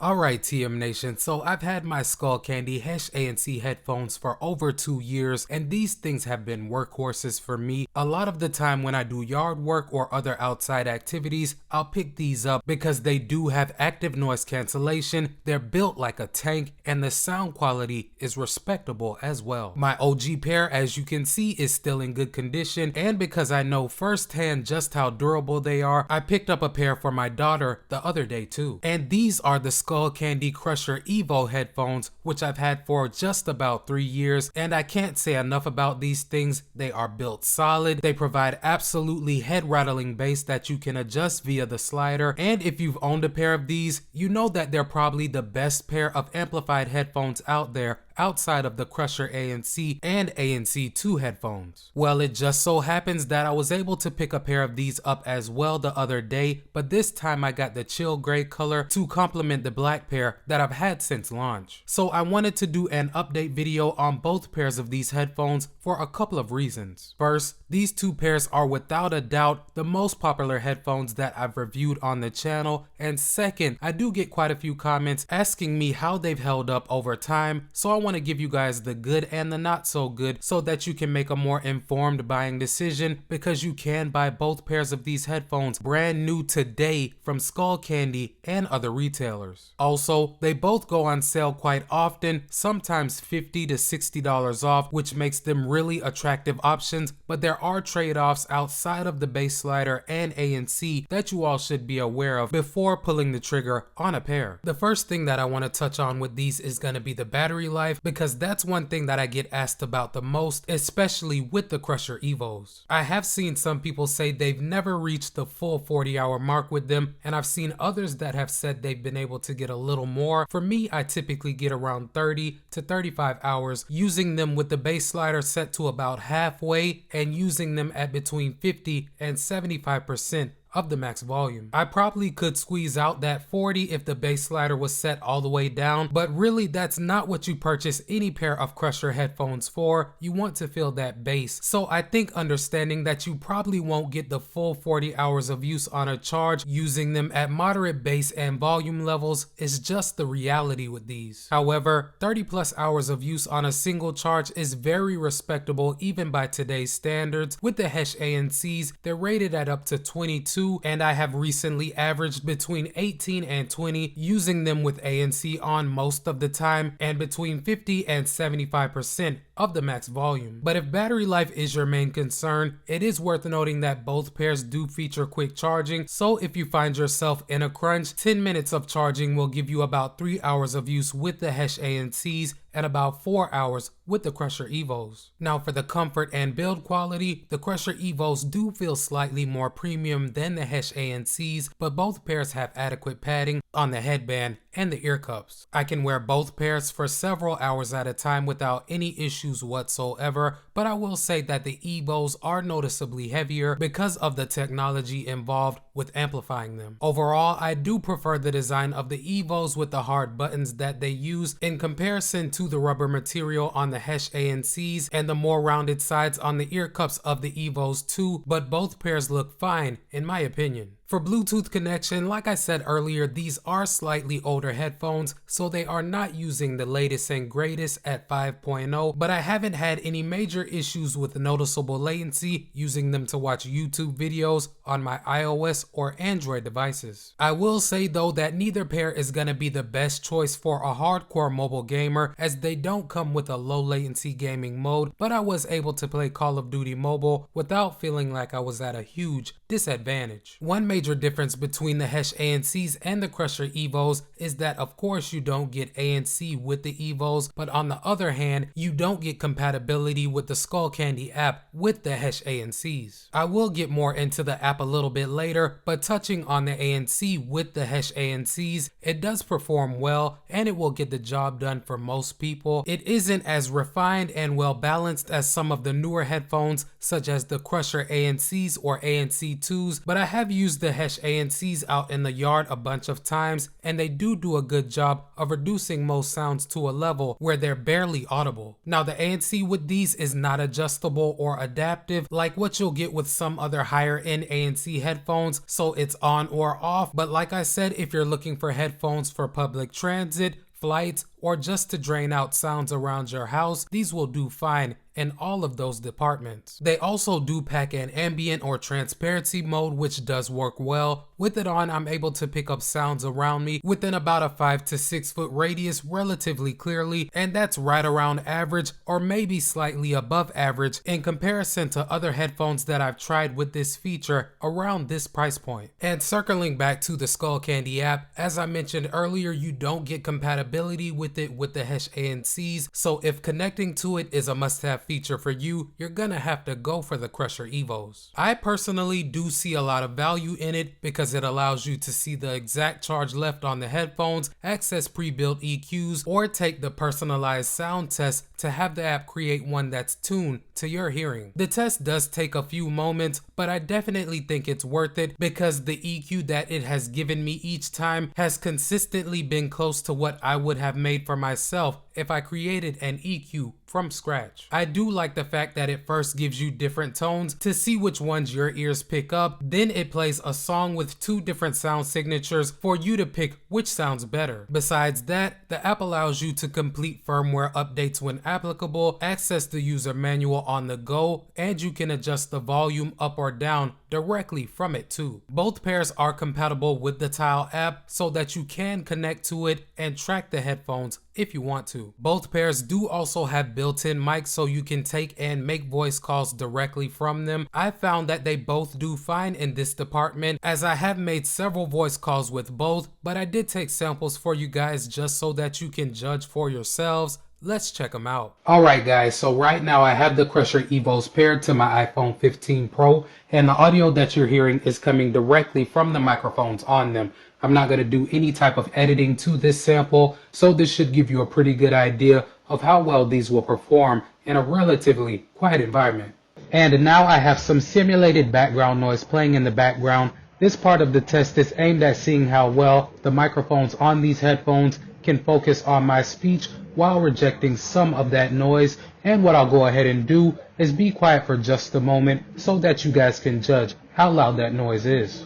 Alright TM Nation, so I've had my Skullcandy Hesh ANC headphones for over 2 years, and these things have been workhorses for me. A lot of the time when I do yard work or other outside activities, I'll pick these up because they do have active noise cancellation, they're built like a tank, and the sound quality is respectable as well. My OG pair, as you can see, is still in good condition, and because I know firsthand just how durable they are, I picked up a pair for my daughter the other day too. And these are the Skullcandy Crusher EVO headphones, which I've had for just about 3 years, and I can't say enough about these things. They are built solid, they provide absolutely head rattling bass that you can adjust via the slider, and if you've owned a pair of these, you know that they're probably the best pair of amplified headphones out there outside of the Crusher ANC and ANC2 headphones. Well, it just so happens that I was able to pick a pair of these up as well the other day, but this time I got the chill gray color to complement the black pair that I've had since launch. So I wanted to do an update video on both pairs of these headphones for a couple of reasons. First, these two pairs are without a doubt the most popular headphones that I've reviewed on the channel, and second, I do get quite a few comments asking me how they've held up over time, so I want to give you guys the good and the not so good so that you can make a more informed buying decision, because you can buy both pairs of these headphones brand new today from Skullcandy and other retailers. Also, they both go on sale quite often, sometimes $50 to $60 off, which makes them really attractive options, but there are trade-offs outside of the bass slider and ANC that you all should be aware of before pulling the trigger on a pair. The first thing that I want to touch on with these is going to be the battery life, because that's one thing that I get asked about the most, especially with the Crusher EVOs. I have seen some people say they've never reached the full 40-hour mark with them, and I've seen others that have said they've been able to get a little more. For me, I typically get around 30 to 35 hours using them with the bass slider set to about halfway and using them at between 50 and 75% of the max volume. I probably could squeeze out that 40 if the bass slider was set all the way down, but really that's not what you purchase any pair of Crusher headphones for. You want to feel that bass. So I think understanding that you probably won't get the full 40 hours of use on a charge using them at moderate bass and volume levels is just the reality with these. However, 30 plus hours of use on a single charge is very respectable even by today's standards. With the Hesh ANCs, they're rated at up to 22, and I have recently averaged between 18 and 20 using them with ANC on most of the time, and between 50 and 75% of the max volume. But if battery life is your main concern, it is worth noting that both pairs do feature quick charging, so if you find yourself in a crunch, 10 minutes of charging will give you about 3 hours of use with the Hesh ANCs and about 4 hours with the Crusher EVOs. Now for the comfort and build quality, the Crusher EVOs do feel slightly more premium than the Hesh ANCs, but both pairs have adequate padding on the headband and the ear cups. I can wear both pairs for several hours at a time without any issues whatsoever, but I will say that the EVOs are noticeably heavier because of the technology involved with amplifying them. Overall, I do prefer the design of the EVOs with the hard buttons that they use in comparison to the rubber material on the Hesh ANCs and the more rounded sides on the ear cups of the EVOs too, but both pairs look fine in my opinion. For Bluetooth connection, like I said earlier, these are slightly older headphones, so they are not using the latest and greatest at 5.0, but I haven't had any major issues with noticeable latency using them to watch YouTube videos on my iOS or Android devices. I will say though that neither pair is going to be the best choice for a hardcore mobile gamer, as they don't come with a low latency gaming mode, but I was able to play Call of Duty Mobile without feeling like I was at a huge disadvantage. One major difference between the Hesh ANCs and the Crusher EVOs is that of course you don't get ANC with the EVOs, but on the other hand you don't get compatibility with the Skullcandy app with the Hesh ANCs. I will get more into the app a little bit later, but touching on the ANC with the Hesh ANCs, it does perform well and it will get the job done for most people. It isn't as refined and well balanced as some of the newer headphones such as the Crusher ANCs or ANC2s, but I have used the Hesh ANCs out in the yard a bunch of times, and they do a good job of reducing most sounds to a level where they're barely audible. Now the ANC with these is not adjustable or adaptive like what you'll get with some other higher end ANC headphones, those, so it's on or off. But like I said, if you're looking for headphones for public transit, flights, or just to drain out sounds around your house, these will do fine in all of those departments. They also do pack an ambient or transparency mode, which does work well. With it on, I'm able to pick up sounds around me within about a 5 to 6 foot radius relatively clearly, and that's right around average or maybe slightly above average in comparison to other headphones that I've tried with this feature around this price point. And circling back to the Skullcandy app, as I mentioned earlier, you don't get compatibility with it with the Hesh ANCs, so if connecting to it is a must-have feature for you, you're gonna have to go for the Crusher EVOs. I personally do see a lot of value in it because it allows you to see the exact charge left on the headphones, access pre-built EQs, or take the personalized sound test to have the app create one that's tuned to your hearing. The test does take a few moments, but I definitely think it's worth it because the EQ that it has given me each time has consistently been close to what I would have made for myself if I created an EQ from scratch. I do like the fact that it first gives you different tones to see which ones your ears pick up, then it plays a song with 2 different sound signatures for you to pick which sounds better. Besides that, the app allows you to complete firmware updates when applicable, access the user manual on the go, and you can adjust the volume up or down directly from it too. Both pairs are compatible with the Tile app so that you can connect to it and track the headphones if you want to. Both pairs do also have built-in mics so you can take and make voice calls directly from them. I found that they both do fine in this department as I have made several voice calls with both, but I did take samples for you guys just so that you can judge for yourselves. Let's check them out. Alright guys, so right now I have the Crusher EVOs paired to my iPhone 15 Pro, and the audio that you're hearing is coming directly from the microphones on them. I'm not going to do any type of editing to this sample, so this should give you a pretty good idea of how well these will perform in a relatively quiet environment. And now I have some simulated background noise playing in the background. This part of the test is aimed at seeing how well the microphones on these headphones can focus on my speech while rejecting some of that noise. And what I'll go ahead and do is be quiet for just a moment so that you guys can judge how loud that noise is.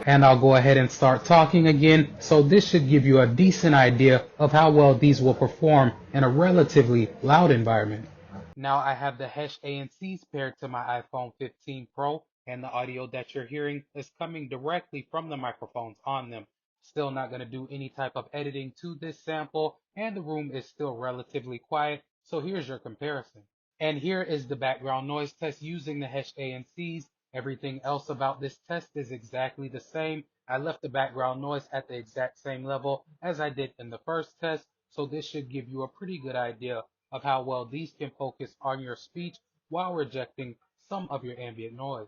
And I'll go ahead and start talking again, so this should give you a decent idea of how well these will perform in a relatively loud environment. Now I have the Hesh ANCs paired to my iPhone 15 Pro, and the audio that you're hearing is coming directly from the microphones on them. Still not going to do any type of editing to this sample, and the room is still relatively quiet, so here's your comparison. And here is the background noise test using the Hesh ANCs. Everything else about this test is exactly the same. I left the background noise at the exact same level as I did in the first test, so this should give you a pretty good idea of how well these can focus on your speech while rejecting some of your ambient noise.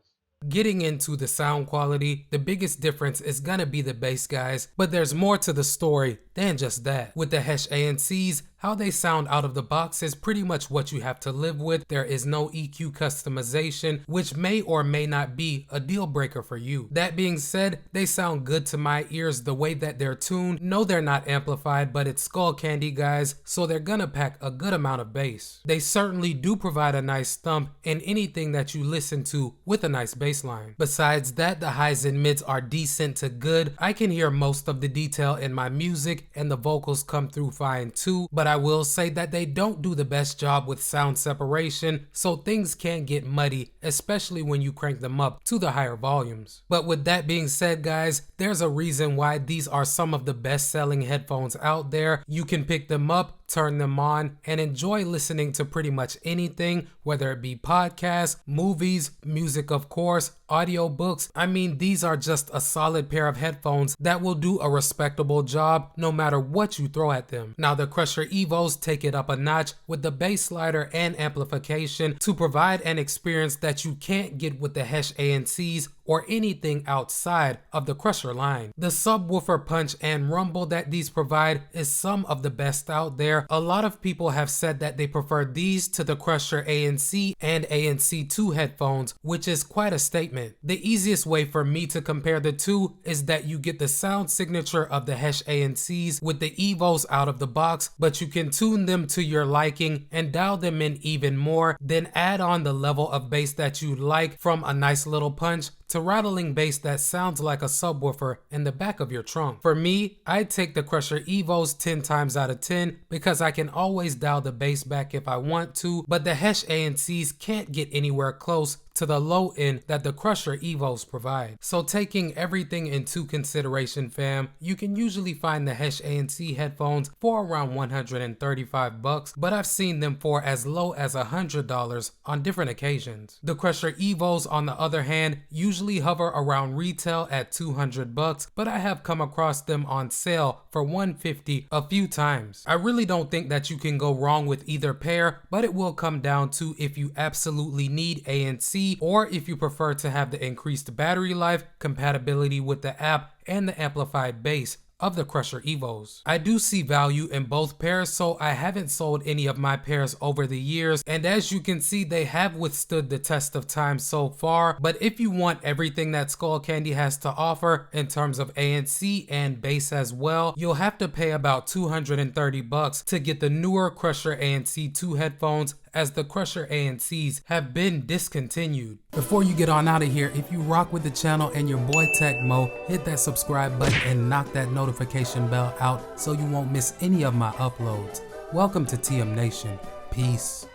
Getting into the sound quality, the biggest difference is gonna be the bass, guys, but there's more to the story than just that. With the Hesh ANCs, how they sound out of the box is pretty much what you have to live with. There is no EQ customization, which may or may not be a deal breaker for you. That being said, they sound good to my ears the way that they're tuned. No, they're not amplified, but it's Skullcandy, guys, so they're gonna pack a good amount of bass. They certainly do provide a nice thump in anything that you listen to with a nice bass line. Besides that, the highs and mids are decent to good. I can hear most of the detail in my music and the vocals come through fine too, but I will say that they don't do the best job with sound separation, so things can get muddy, especially when you crank them up to the higher volumes. But with that being said, guys, there's a reason why these are some of the best selling headphones out there. You can pick them up, turn them on, and enjoy listening to pretty much anything, whether it be podcasts, movies, music of course, audiobooks. I mean, these are just a solid pair of headphones that will do a respectable job no matter what you throw at them. Now the Crusher EVOs take it up a notch with the bass slider and amplification to provide an experience that you can't get with the Hesh ANCs or anything outside of the Crusher line. The subwoofer punch and rumble that these provide is some of the best out there. A lot of people have said that they prefer these to the Crusher ANC and ANC2 headphones, which is quite a statement. The easiest way for me to compare the two is that you get the sound signature of the Hesh ANCs with the EVOs out of the box, but you can tune them to your liking and dial them in even more, then add on the level of bass that you like, from a nice little punch to rattling bass that sounds like a subwoofer in the back of your trunk. For me, I'd take the Crusher EVOs 10 times out of 10 because I can always dial the bass back if I want to, but the Hesh ANCs can't get anywhere close to the low end that the Crusher EVOs provide. So taking everything into consideration, fam, you can usually find the Hesh ANC headphones for around $135, but I've seen them for as low as $100 on different occasions. The Crusher EVOs, on the other hand, usually hover around retail at $200, but I have come across them on sale for $150 a few times. I really don't think that you can go wrong with either pair, but it will come down to if you absolutely need ANC or if you prefer to have the increased battery life, compatibility with the app, and the amplified bass of the Crusher EVOs. I do see value in both pairs, so I haven't sold any of my pairs over the years, and as you can see, they have withstood the test of time so far. But if you want everything that Skullcandy has to offer in terms of ANC and bass as well, you'll have to pay about $230 to get the newer Crusher ANC2 headphones, as the Crusher ANCs have been discontinued. Before you get on out of here, if you rock with the channel and your boy Tecmo, hit that subscribe button and knock that notification bell out so you won't miss any of my uploads. Welcome to TM Nation. Peace.